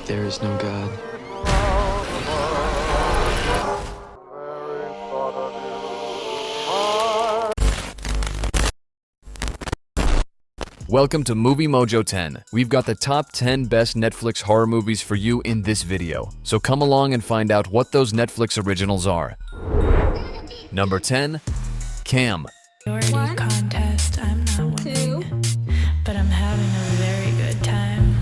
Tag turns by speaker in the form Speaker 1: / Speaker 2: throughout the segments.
Speaker 1: There is no God.
Speaker 2: Welcome to Movie Mojo 10. We've got the top 10 best Netflix horror movies for you in this video. So come along and find out what those Netflix originals are. Number 10, Cam.
Speaker 3: One contest. I'm not winning, but I'm having a very good time.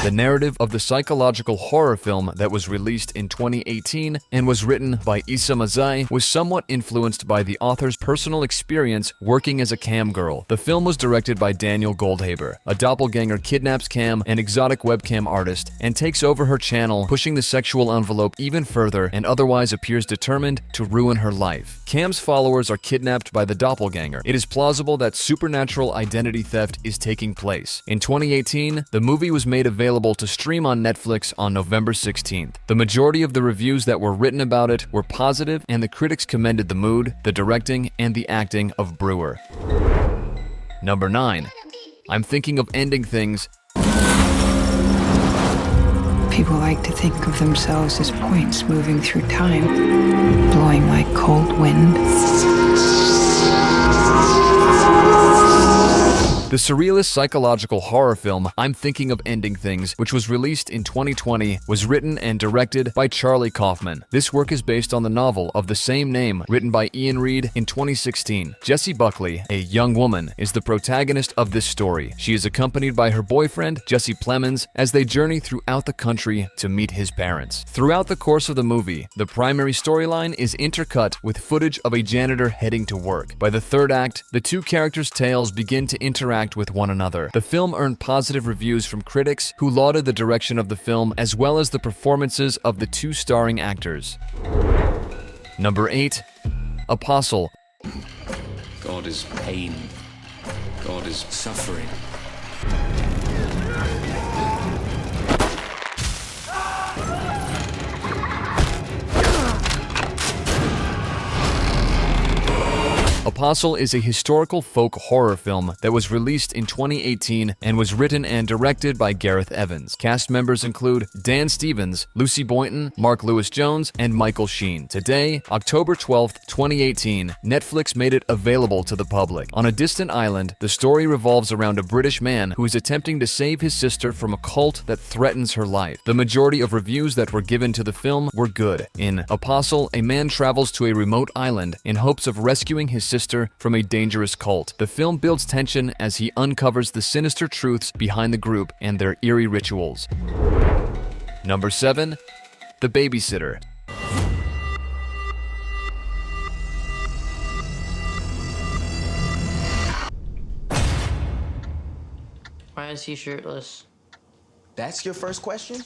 Speaker 2: The narrative of the psychological horror film that was released in 2018 and was written by Issa Mazai was somewhat influenced by the author's personal experience working as a cam girl. The film was directed by Daniel Goldhaber. A doppelganger kidnaps Cam, an exotic webcam artist, and takes over her channel, pushing the sexual envelope even further and otherwise appears determined to ruin her life. Cam's followers are kidnapped by the doppelganger. It is plausible that supernatural identity theft is taking place. In 2018, the movie was made available to stream on Netflix on November 16th. The majority of the reviews that were written about it were positive, and the critics commended the mood, the directing, and the acting of Brewer. Number 9. I'm Thinking of Ending Things.
Speaker 4: People like to think of themselves as points moving through time, blowing like cold wind.
Speaker 2: The surrealist psychological horror film I'm Thinking of Ending Things, which was released in 2020, was written and directed by Charlie Kaufman. This work is based on the novel of the same name written by Ian Reid in 2016. Jessie Buckley, a young woman, is the protagonist of this story. She is accompanied by her boyfriend, Jesse Plemons, as they journey throughout the country to meet his parents. Throughout the course of the movie, the primary storyline is intercut with footage of a janitor heading to work. By the third act, the two characters' tales begin to interact with one another. The film earned positive reviews from critics who lauded the direction of the film as well as the performances of the two starring actors. Number 8, Apostle.
Speaker 5: God is pain. God is suffering.
Speaker 2: Apostle is a historical folk horror film that was released in 2018 and was written and directed by Gareth Evans. Cast members include Dan Stevens, Lucy Boynton, Mark Lewis-Jones, and Michael Sheen. Today, October 12th, 2018, Netflix made it available to the public. On a distant island, the story revolves around a British man who is attempting to save his sister from a cult that threatens her life. The majority of reviews that were given to the film were good. In Apostle, a man travels to a remote island in hopes of rescuing his sister from a dangerous cult. The film builds tension as he uncovers the sinister truths behind the group and their eerie rituals. Number 7, The Babysitter.
Speaker 6: Why is he shirtless?
Speaker 7: That's your first question?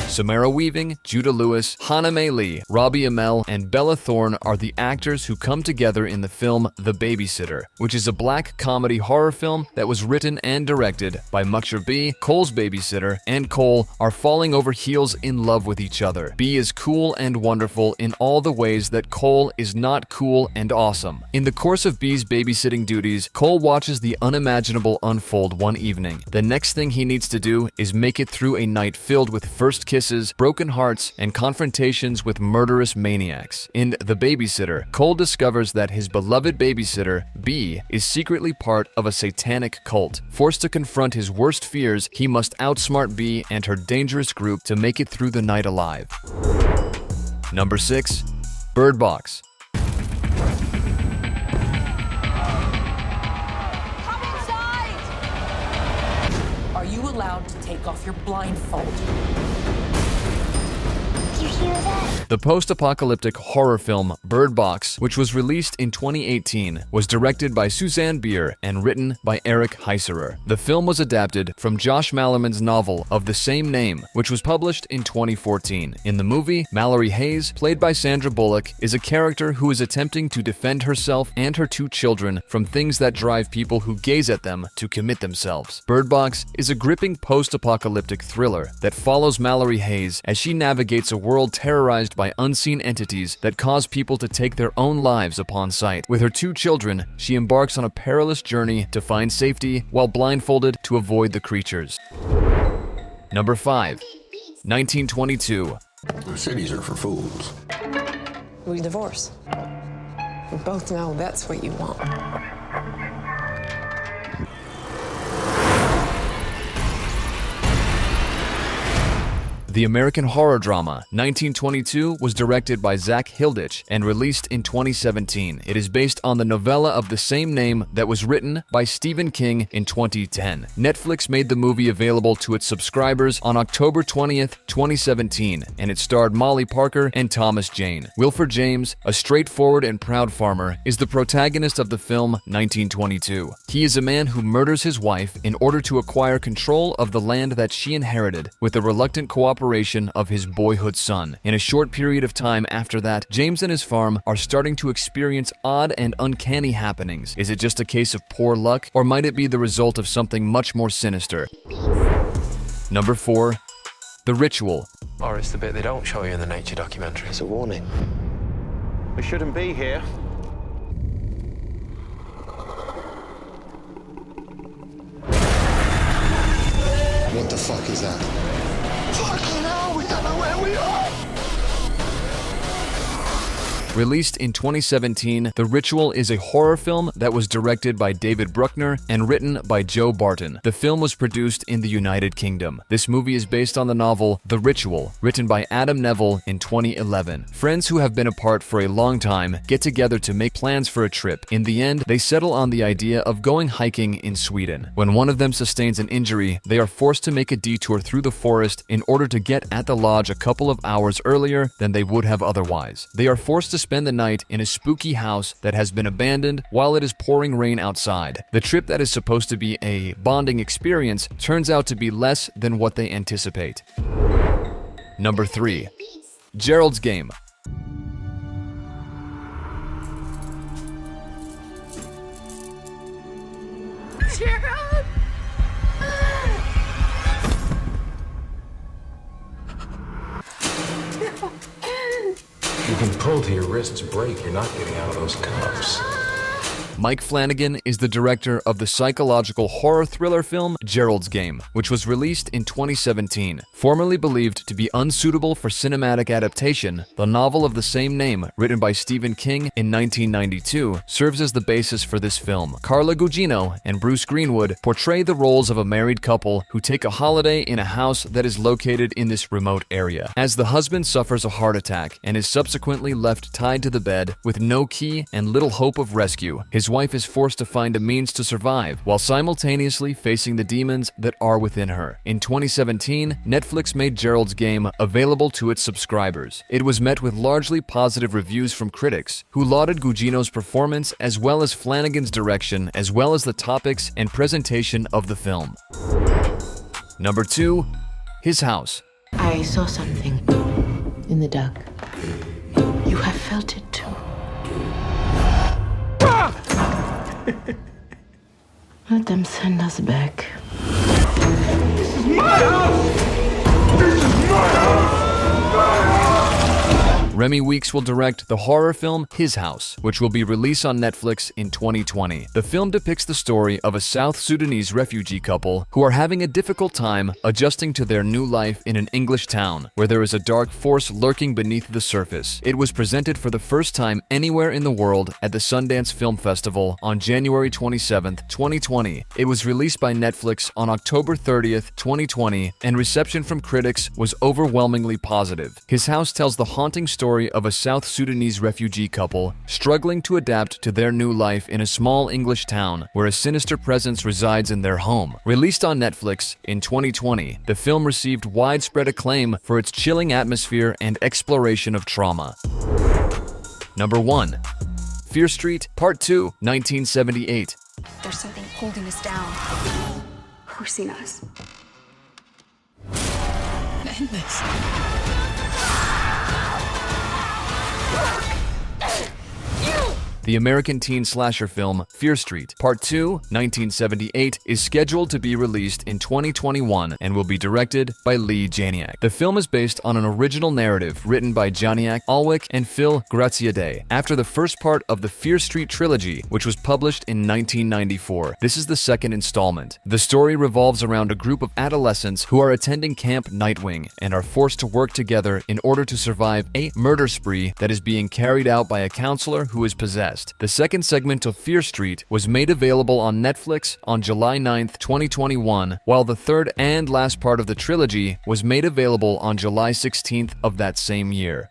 Speaker 2: Samara Weaving, Judah Lewis, Hannah May Lee, Robbie Amell, and Bella Thorne are the actors who come together in the film The Babysitter, which is a black comedy horror film that was written and directed by Muksher B. Cole's babysitter and Cole are falling over heels in love with each other. B is cool and wonderful in all the ways that Cole is not cool and awesome. In the course of B's babysitting duties, Cole watches the unimaginable unfold one evening. The next thing he needs to do is make it through a night filled with first kisses, broken hearts, and confrontations with murderous maniacs. In The Babysitter, Cole discovers that his beloved babysitter, B, is secretly part of a satanic cult. Forced to confront his worst fears, he must outsmart B and her dangerous group to make it through the night alive. Number 6, Bird Box.
Speaker 8: Are you allowed to take off your blindfold?
Speaker 9: Did you hear that?
Speaker 2: The post-apocalyptic horror film Bird Box, which was released in 2018, was directed by Suzanne Bier and written by Eric Heiserer. The film was adapted from Josh Malerman's novel of the same name, which was published in 2014. In the movie, Mallory Hayes, played by Sandra Bullock, is a character who is attempting to defend herself and her two children from things that drive people who gaze at them to commit themselves. Bird Box is a gripping post-apocalyptic thriller that follows Mallory Hayes as she navigates a world world terrorized by unseen entities that cause people to take their own lives upon sight. With her 2 children, she embarks on a perilous journey to find safety while blindfolded to avoid the creatures. Number 5. 1922.
Speaker 1: Cities are for fools.
Speaker 9: We divorce. We both know that's what you want.
Speaker 2: The American horror drama 1922 was directed by Zach Hilditch and released in 2017. It is based on the novella of the same name that was written by Stephen King in 2010. Netflix made the movie available to its subscribers on October 20th, 2017, and it starred Molly Parker and Thomas Jane. Wilford James, a straightforward and proud farmer, is the protagonist of the film 1922. He is a man who murders his wife in order to acquire control of the land that she inherited with the reluctant cooperation of his boyhood son. In a short period of time after that, James and his farm are starting to experience odd and uncanny happenings. Is it just a case of poor luck, or might it be the result of something much more sinister? Number 4. The Ritual.
Speaker 10: Or it's the bit they don't show you in the nature documentary.
Speaker 11: It's a warning.
Speaker 12: We shouldn't be here.
Speaker 1: What the fuck is that? Fucking hell, we don't know where we are!
Speaker 2: Released in 2017, The Ritual is a horror film that was directed by David Bruckner and written by Joe Barton. The film was produced in the United Kingdom. This movie is based on the novel The Ritual, written by Adam Neville in 2011. Friends who have been apart for a long time get together to make plans for a trip. In the end, they settle on the idea of going hiking in Sweden. When one of them sustains an injury, they are forced to make a detour through the forest in order to get at the lodge a couple of hours earlier than they would have otherwise. They are forced to spend the night in a spooky house that has been abandoned while it is pouring rain outside. The trip that is supposed to be a bonding experience turns out to be less than what they anticipate. Number 3. Gerald's Game.
Speaker 3: Gerald!
Speaker 10: You've been pulled to your wrists break. You're not getting out of those cuffs.
Speaker 2: Mike Flanagan is the director of the psychological horror thriller film Gerald's Game, which was released in 2017. Formerly believed to be unsuitable for cinematic adaptation, the novel of the same name, written by Stephen King in 1992, serves as the basis for this film. Carla Gugino and Bruce Greenwood portray the roles of a married couple who take a holiday in a house that is located in this remote area. As the husband suffers a heart attack and is subsequently left tied to the bed with no key and little hope of rescue, his wife is forced to find a means to survive while simultaneously facing the demons that are within her. In 2017, Netflix made Gerald's Game available to its subscribers. It was met with largely positive reviews from critics, who lauded Gugino's performance as well as Flanagan's direction, as well as the topics and presentation of the film. Number 2. His House.
Speaker 9: I saw something in the dark. You have felt it too. Let them send us back.
Speaker 12: This is my house! This is my house! My house!
Speaker 2: Remy Weeks will direct the horror film His House, which will be released on Netflix in 2020. The film depicts the story of a South Sudanese refugee couple who are having a difficult time adjusting to their new life in an English town where there is a dark force lurking beneath the surface. It was presented for the first time anywhere in the world at the Sundance Film Festival on January 27, 2020. It was released by Netflix on October 30th, 2020, and reception from critics was overwhelmingly positive. His House tells the haunting story of a South Sudanese refugee couple struggling to adapt to their new life in a small English town where a sinister presence resides in their home. Released on Netflix in 2020, the film received widespread acclaim for its chilling atmosphere and exploration of trauma. Number 1. Fear Street, Part 2, 1978.
Speaker 13: There's something holding us down, forcing us.
Speaker 3: End this.
Speaker 2: the American teen slasher film Fear Street. Part 2, 1978, is scheduled to be released in 2021 and will be directed by Lee Janiak. The film is based on an original narrative written by Janiak, Alwick, and Phil Graziadei after the first part of the Fear Street trilogy, which was published in 1994. This is the second installment. The story revolves around a group of adolescents who are attending Camp Nightwing and are forced to work together in order to survive a murder spree that is being carried out by a counselor who is possessed. The second segment of Fear Street was made available on Netflix on July 9th, 2021, while the third and last part of the trilogy was made available on July 16th of that same year.